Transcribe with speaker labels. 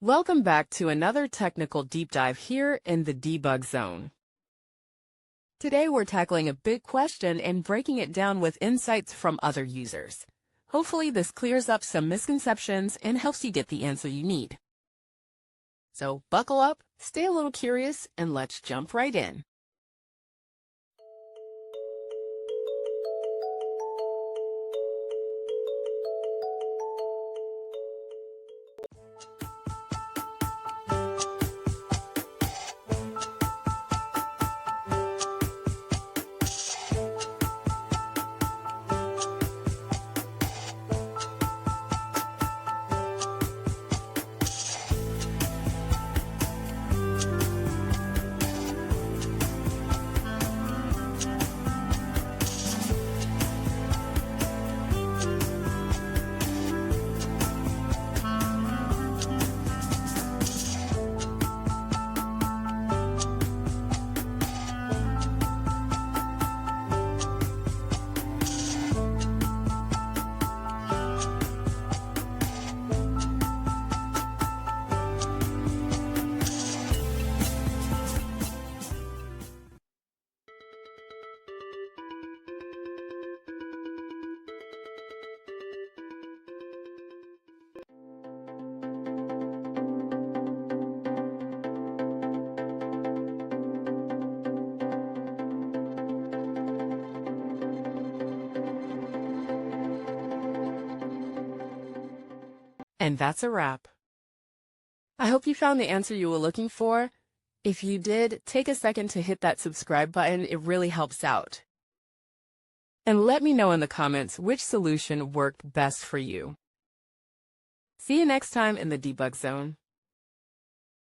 Speaker 1: Welcome back to another technical deep dive here in the debug zone. Today we're tackling a big question and breaking it down with insights from other users. Hopefully this clears up some misconceptions and helps you get the answer you need. So buckle up, stay a little curious, and let's jump right in. And that's a wrap. I hope you found the answer you were looking for. If you did, take a second to hit that subscribe button. It really helps out. And let me know in the comments which solution worked best for you. See you next time in the debug zone.